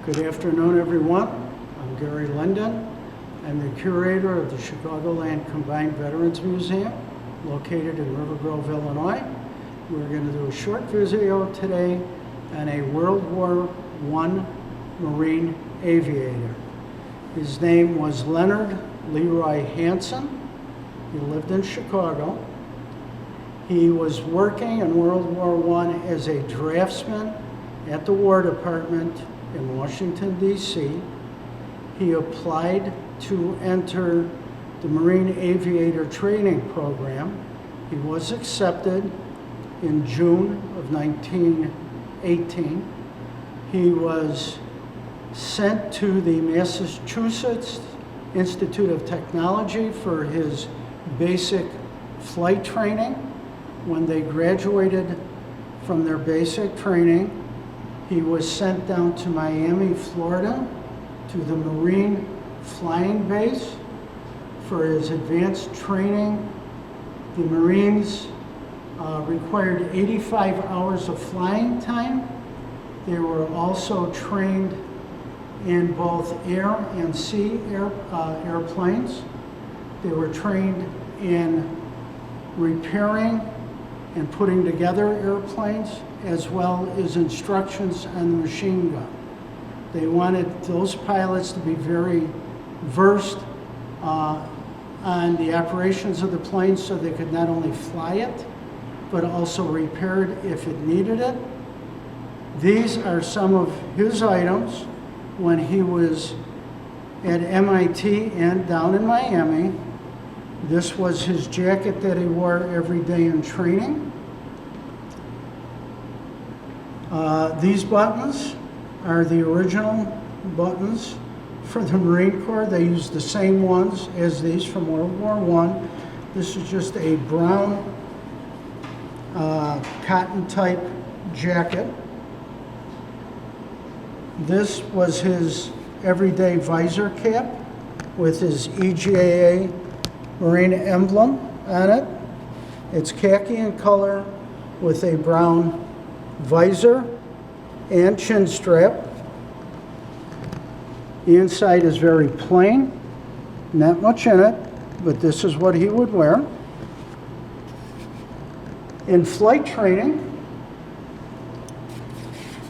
Good afternoon, everyone. I'm Gary Linden. I'm the curator of the Chicagoland Combined Veterans Museum, located in River Grove, Illinois. We're going to do a short video today on a World War I Marine Aviator. His name was Leonard Leroy Hansen. He lived in Chicago. He was working in World War I as a draftsman at the War Department in Washington, D.C. He applied to enter the Marine Aviator training program. He was accepted in June of 1918. He was sent to the Massachusetts Institute of Technology for his basic flight training. When they graduated from their basic training, he was sent down to Miami, Florida, to the Marine Flying Base for his advanced training. The Marines required 85 hours of flying time. They were also trained in both air and sea airplanes. They were trained in repairing and putting together airplanes, as well as instructions on the machine gun. They wanted those pilots to be very versed on the operations of the plane so they could not only fly it, but also repair it if it needed it. These are some of his items when he was at MIT and down in Miami. This was his jacket that he wore every day in training. These buttons are the original buttons for the Marine Corps. They used the same ones as these from World War I. This is just a brown cotton type jacket. This was his everyday visor cap with his EGAA Marine emblem on it. It's khaki in color with a brown visor and chin strap. The inside is very plain, not much in it, but this is what he would wear. In flight training,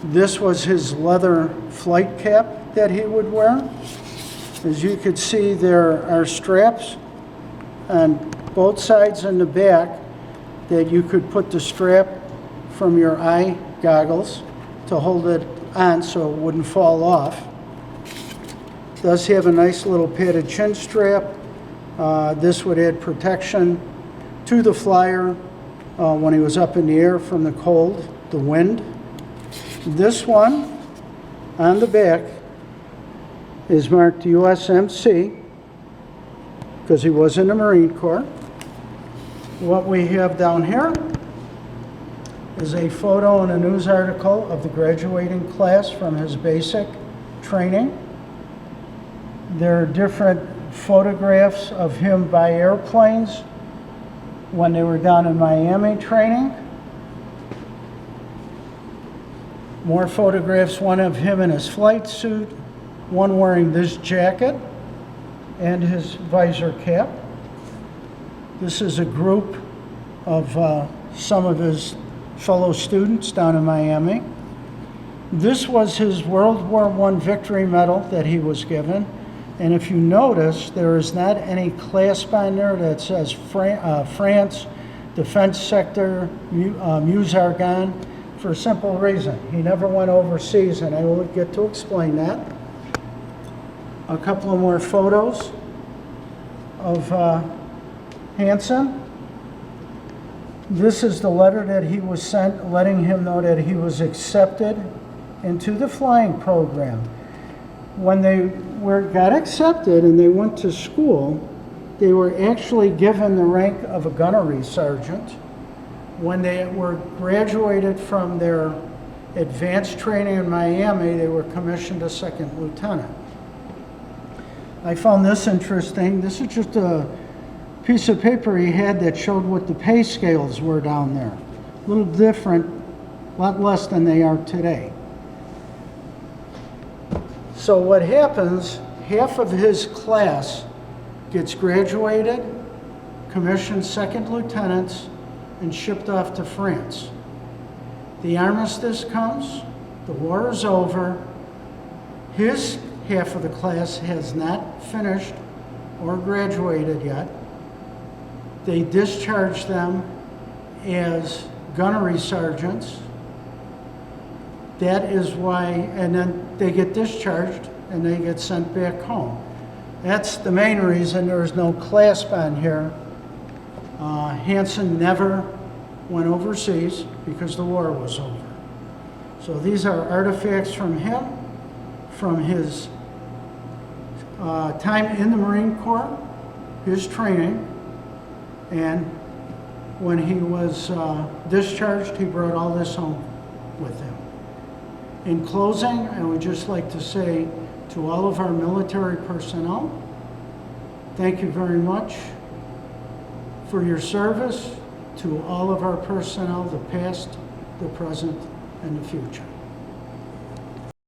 this was his leather flight cap that he would wear. As you can see, there are straps on both sides and the back that you could put the strap from your eye goggles to hold it on so it wouldn't fall off. It does have a nice little padded chin strap. This would add protection to the flyer when he was up in the air from the cold, the wind. This one on the back is marked USMC because he was in the Marine Corps. What we have down here is a photo and a news article of the graduating class from his basic training. There are different photographs of him by airplanes when they were down in Miami training. More photographs, one of him in his flight suit, one wearing this jacket and his visor cap. This is a group of some of his fellow students down in Miami. This was his World War I Victory Medal that he was given. And if you notice, there is not any clasp on there that says France, Defense Sector, Musargan, for a simple reason. He never went overseas, and I will get to explain that. A couple of more photos of Hansen. This is the letter that he was sent letting him know that he was accepted into the flying program. When they got accepted and they went to school, they were actually given the rank of a gunnery sergeant. When they were graduated from their advanced training in Miami, they were commissioned a second lieutenant. I found this interesting. This is just a piece of paper he had that showed what the pay scales were down there. A little different, a lot less than they are today. So what happens, half of his class gets graduated, commissioned second lieutenants, and shipped off to France. The armistice comes, the war is over, his half of the class has not finished or graduated yet. They discharge them as gunnery sergeants. That is why, and then they get discharged and they get sent back home. That's the main reason there's no clasp on here. Hansen never went overseas because the war was over. So these are artifacts from him, from his time in the Marine Corps, his training, and when he was discharged, he brought all this home with him. In closing, I would just like to say to all of our military personnel, thank you very much for your service. To all of our personnel, the past, the present, and the future.